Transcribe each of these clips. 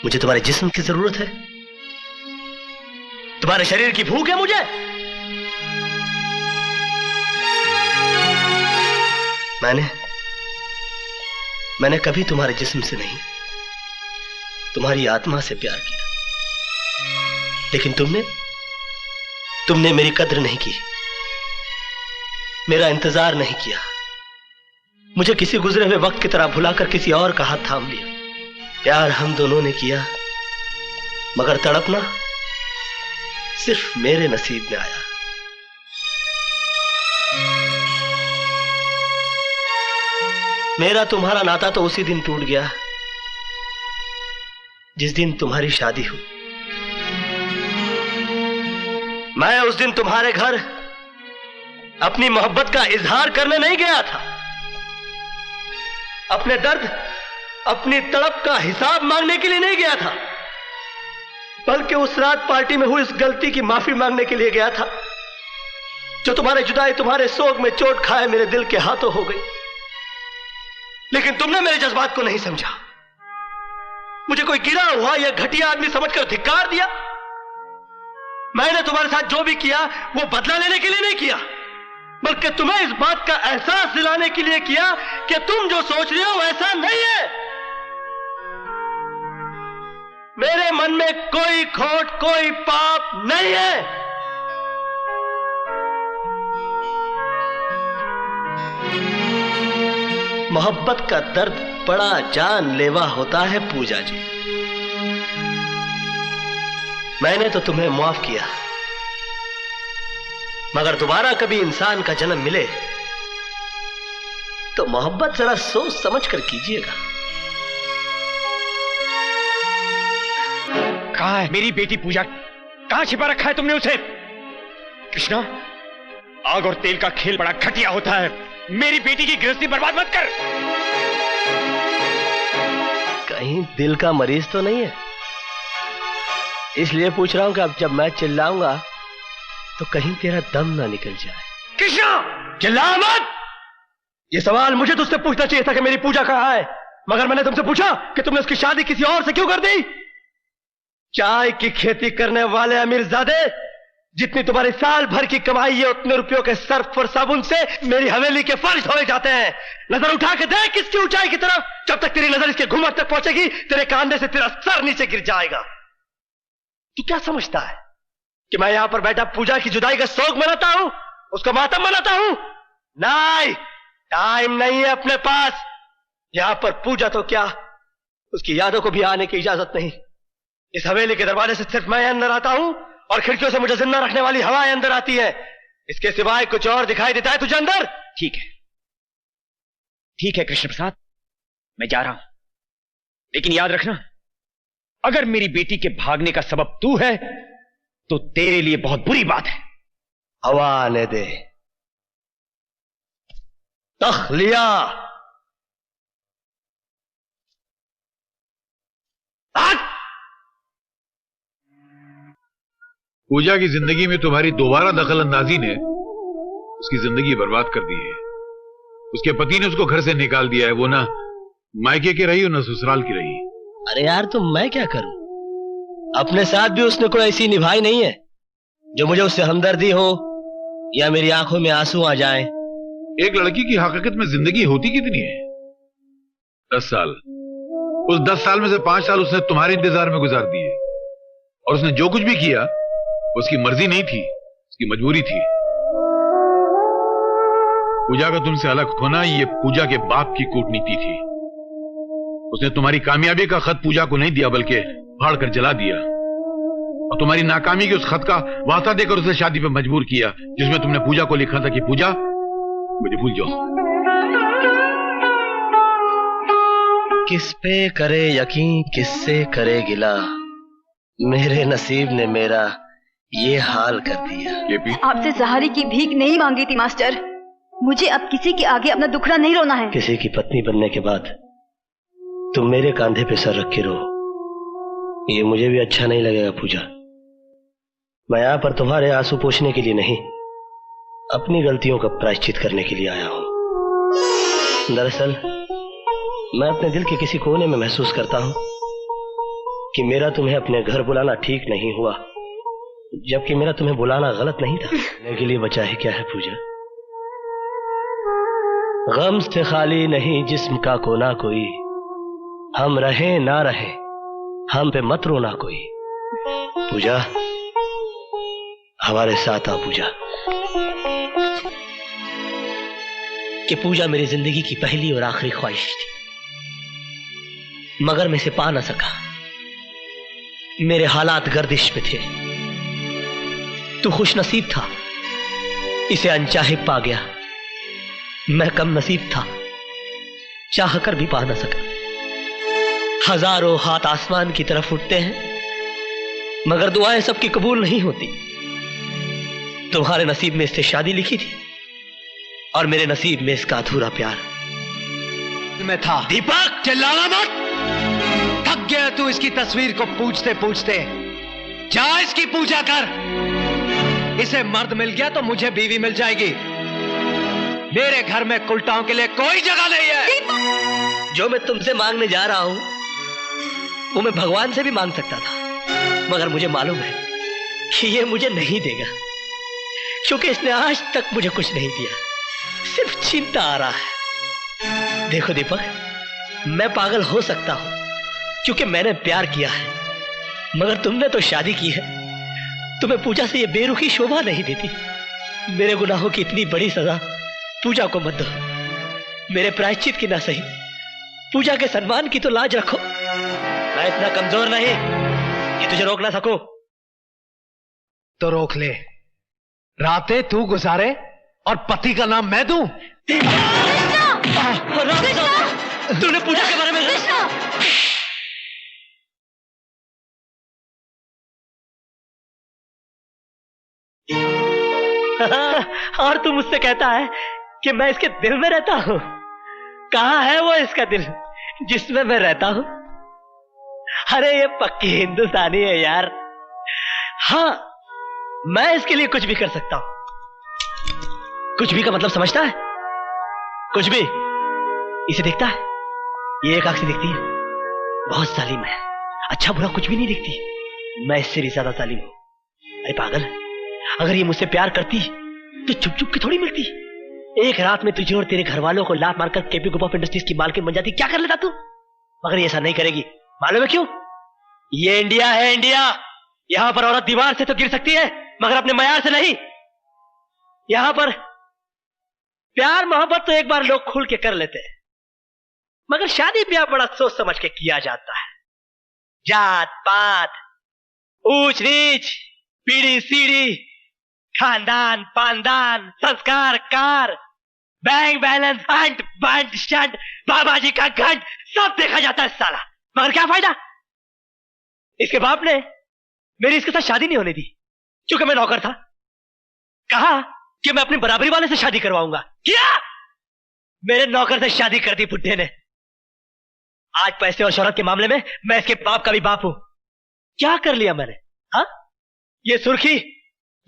मुझे तुम्हारे जिस्म की जरूरत है, तुम्हारे शरीर की भूख है मुझे। मैंने कभी तुम्हारे जिस्म से नहीं, तुम्हारी आत्मा से प्यार किया, लेकिन तुमने मेरी कद्र नहीं की, मेरा इंतजार नहीं किया, मुझे किसी गुजरे हुए वक्त की तरह भुलाकर किसी और का हाथ थाम लिया। प्यार हम दोनों ने किया, मगर तड़पना सिर्फ मेरे नसीब में आया। मेरा तुम्हारा नाता तो उसी दिन टूट गया जिस दिन तुम्हारी शादी हुई। मैं उस दिन तुम्हारे घर अपनी मोहब्बत का इजहार करने नहीं गया था, अपने दर्द, अपनी तड़प का हिसाब मांगने के लिए नहीं गया था, बल्कि उस रात पार्टी में हुई इस गलती की माफी मांगने के लिए गया था जो तुम्हारे जुदाई, तुम्हारे सोग में चोट खाए मेरे दिल के हाथों हो गई। लेकिन तुमने मेरे जज्बात को नहीं समझा, मुझे कोई गिरा हुआ या घटिया आदमी समझकर धिक्कार दिया। मैंने तुम्हारे साथ जो भी किया वो बदला लेने के लिए नहीं किया, बल्कि तुम्हें इस बात का एहसास दिलाने के लिए किया कि तुम जो सोच रहे हो वैसा नहीं है। मेरे मन में कोई खोट, कोई पाप नहीं है। मोहब्बत का दर्द बड़ा जानलेवा होता है पूजा जी। मैंने तो तुम्हें माफ किया, मगर दोबारा कभी इंसान का जन्म मिले तो मोहब्बत जरा सोच समझ कर कीजिएगा। कहाँ है मेरी बेटी पूजा? कहाँ छिपा रखा है तुमने उसे? कृष्णा, आग और तेल का खेल बड़ा घटिया होता है। मेरी बेटी की गृहस्थी बर्बाद मत कर। कहीं दिल का मरीज तो नहीं है, इसलिए पूछ रहा हूं कि अब जब मैं चिल्लाऊंगा तो कहीं तेरा दम ना निकल जाए। कृष्णा, चिल्ला मत। ये सवाल मुझे तुझसे पूछना चाहिए था कि मेरी पूजा कहाँ है, मगर मैंने तुमसे पूछा कि तुमने उसकी शादी किसी और से क्यों कर दी। चाय की खेती करने वाले अमीरजादे, जितनी तुम्हारी साल भर की कमाई है उतने रुपयों के सर्फ और साबुन से मेरी हवेली के फर्श धोए जाते हैं। नजर उठा के देख इसकी ऊंचाई की तरफ, जब तक तेरी नजर इसके घुमट तक पहुंचेगी तेरे कांधे से तेरा सर नीचे गिर जाएगा। तू क्या समझता है कि मैं यहां पर बैठा पूजा की जुदाई का शोक मनाता हूं, उसका मातम मनाता हूं? नहीं, टाइम नहीं है अपने पास। यहां पर पूजा तो क्या, उसकी यादों को भी आने की इजाजत नहीं। इस हवेली के दरवाजे से सिर्फ मैं अंदर आता हूं और खिड़कियों से मुझे जिंदा रखने वाली हवाएं अंदर आती है। इसके सिवाय कुछ और दिखाई देता है तुझे अंदर? ठीक है, ठीक है कृष्ण प्रसाद, मैं जा रहा हूं, लेकिन याद रखना, अगर मेरी बेटी के भागने का सबब तू है तो तेरे लिए बहुत बुरी बात है। हवा आने दे। तखलिया। पूजा की जिंदगी में तुम्हारी दोबारा दखल अंदाजी ने उसकी जिंदगी बर्बाद कर दी है। उसके पति ने उसको घर से निकाल दिया है। वो ना मायके की रही और ना ससुराल की रही। अरे यार, तो मैं क्या करूं? अपने साथ भी उसने कोई ऐसी निभाई नहीं है जो मुझे उससे हमदर्दी हो या मेरी आंखों में आंसू आ जाएं। एक लड़की की हकीकत में जिंदगी होती कितनी है? 10 साल। उस 10 साल में से 5 साल उसने तुम्हारे इंतजार में गुजार दिए, और उसने जो कुछ भी किया उसकी मर्जी नहीं थी, उसकी मजबूरी थी। पूजा का तुमसे अलग होना ये पूजा के बाप की कूटनीति थी। उसने तुम्हारी कामयाबी का खत पूजा को नहीं दिया, बल्कि फाड़ कर जला दिया, और तुम्हारी नाकामी के उस खत का वास्ता देकर उसे शादी पे मजबूर किया, जिसमें तुमने पूजा को लिखा था कि पूजा, मुझे भूल जाओ। किस पे करे यकीन, किससे करे गिला, मेरे नसीब ने मेरा ये हाल कर दिया। आपसे सहारे की भीख नहीं मांगी थी मास्टर, मुझे अब किसी के आगे अपना दुखड़ा नहीं रोना है। किसी की पत्नी बनने के बाद तुम मेरे कांधे पे सर रख के रो, ये मुझे भी अच्छा नहीं लगेगा पूजा। मैं यहां पर तुम्हारे आंसू पोंछने के लिए नहीं, अपनी गलतियों का प्रायश्चित करने के लिए आया हूं। दरअसल मैं अपने दिल के किसी कोने में महसूस करता हूं कि मेरा तुम्हें अपने घर बुलाना ठीक नहीं हुआ, जबकि मेरा तुम्हें बुलाना गलत नहीं था। लेने के लिए बचा ही क्या है पूजा? गम से खाली नहीं जिस्म का कोना कोई, हम रहे ना रहे हम पे मत रोना कोई। पूजा हमारे साथ आ पूजा। कि पूजा मेरी जिंदगी की पहली और आखिरी ख्वाहिश थी, मगर मैं इसे पा ना सका। मेरे हालात गर्दिश में थे, तू खुश नसीब था, इसे अनचाहे पा गया। मैं कम नसीब था, चाह कर भी पा ना सका। हजारों हाथ आसमान की तरफ उठते हैं, मगर दुआएं सबकी कबूल नहीं होती। तुम्हारे नसीब में इससे शादी लिखी थी और मेरे नसीब में इसका अधूरा प्यार में था। दीपक चिल्लाना मत, थक गया तू इसकी तस्वीर को पूछते पूछते। जा इसकी पूजा कर। इसे मर्द मिल गया तो मुझे बीवी मिल जाएगी। मेरे घर में कुलटाओं के लिए कोई जगह नहीं है। जो मैं तुमसे मांगने जा रहा हूं वो मैं भगवान से भी मांग सकता था, मगर मुझे मालूम है कि ये मुझे नहीं देगा, क्योंकि इसने आज तक मुझे कुछ नहीं दिया, सिर्फ चिंता आ रहा है। देखो दीपक, मैं पागल हो सकता हूं क्योंकि मैंने प्यार किया है, मगर तुमने तो शादी की है। तुम्हें पूजा से ये बेरुखी शोभा नहीं देती। मेरे गुनाहों की इतनी बड़ी सजा पूजा को मत दो। मेरे प्रायश्चित की ना सही, पूजा के सम्मान की तो लाज रखो। मैं इतना कमजोर नहीं कि तुझे रोक ना सकूं। तो रोक ले, रातें तू गुजारे और पति का नाम मैं दूं। तूने पूजा के बारे में और तू मुझसे कहता है कि मैं इसके दिल में रहता हूं। कहां है वो इसका दिल जिसमें मैं रहता हूं? अरे ये पक्की हिंदुस्तानी है यार। हाँ, मैं इसके लिए कुछ भी कर सकता हूं। कुछ भी का मतलब समझता है? कुछ भी। इसे देखता है, ये एक आंख से देखती है, बहुत जालिम है, अच्छा बुरा कुछ भी नहीं देखती। मैं इससे भी ज्यादा जालिम हूं। अरे पागल, अगर ये मुझसे प्यार करती तो चुप चुप के थोड़ी मिलती। एक रात में तुझे और तेरे घर वालों को लात मारकर केपी ग्रुप ऑफ इंडस्ट्रीज की मालकिन बन जाती, क्या कर लेता तू? मगर ये ऐसा नहीं करेगी। मालूम है क्यों? ये इंडिया है, इंडिया। यहां पर औरत दीवार से तो गिर सकती है, मगर अपने मयार से नहीं। यहां पर प्यार मोहब्बत तो एक बार लोग खुल के कर लेते हैं, मगर शादी ब्याह बड़ा सोच समझ के किया जाता है। जात पात, ऊंच नीच, पीढ़ी सीढ़ी, खानदान पानदान, संस्कार कार, बैंक बैलेंस, अंट बंट स्टंट, बाबा जी का घंट, सब देखा जाता है साला। मगर क्या फायदा? इसके बाप ने मेरी इसके साथ शादी नहीं होने दी, क्योंकि मैं नौकर था। कहा कि मैं अपनी बराबरी वाले से शादी करवाऊंगा। क्या? मेरे नौकर से शादी कर दी बुड्ढे ने। आज पैसे और शोहरत के मामले में मैं इसके बाप का भी बाप हूं। क्या कर लिया मैंने? हाँ, ये सुर्खी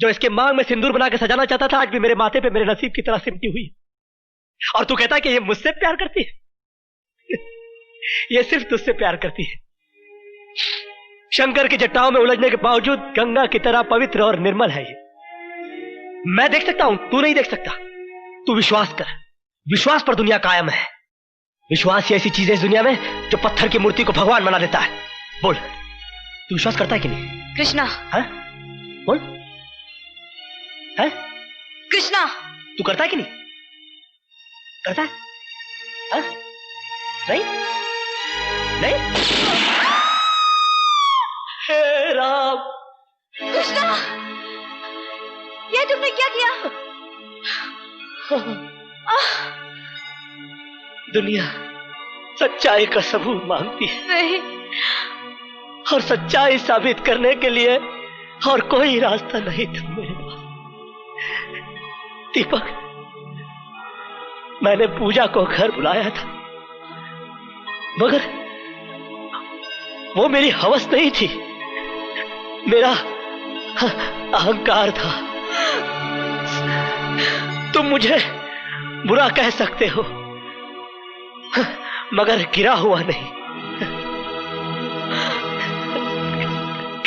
जो इसके मांग में सिंदूर बना के सजाना चाहता था, आज भी मेरे माथे पे मेरे नसीब की तरह सिमटी हुई। और तू कहता है कि ये मुझसे प्यार करती है? ये सिर्फ तुझसे प्यार करती है। शंकर की जटाओं में उलझने के बावजूद गंगा की तरह पवित्र और निर्मल है ये। मैं देख सकता हूं, तू नहीं देख सकता। तू विश्वास कर, विश्वास पर दुनिया कायम है। विश्वास ही ऐसी चीज है इस दुनिया में जो पत्थर की मूर्ति को भगवान बना देता है। बोल, तू विश्वास करता है कि नहीं? कृष्णा। है? बोल, है? कृष्णा, तू करता है कि नहीं? करता है? है? नहीं? नहीं? हे राम! कृष्णा, ये तुमने क्या किया? दुनिया सच्चाई का सबूत मांगती है। नहीं। और सच्चाई साबित करने के लिए और कोई रास्ता नहीं था मेरे पास। दीपक, मैंने पूजा को घर बुलाया था, मगर वो मेरी हवस नहीं थी, मेरा अहंकार था। तुम मुझे बुरा कह सकते हो, मगर गिरा हुआ नहीं।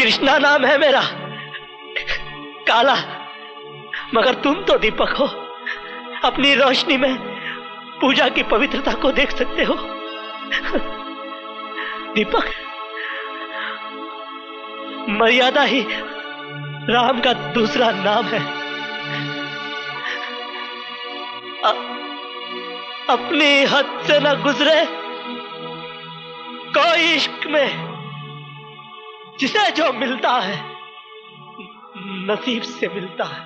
कृष्णा नाम है मेरा, काला, मगर तुम तो दीपक हो। अपनी रोशनी में पूजा की पवित्रता को देख सकते हो। दीपक, मर्यादा ही राम का दूसरा नाम है। अपनी हद से न गुजरे कोई इश्क में, जिसे जो मिलता है नसीब से मिलता है।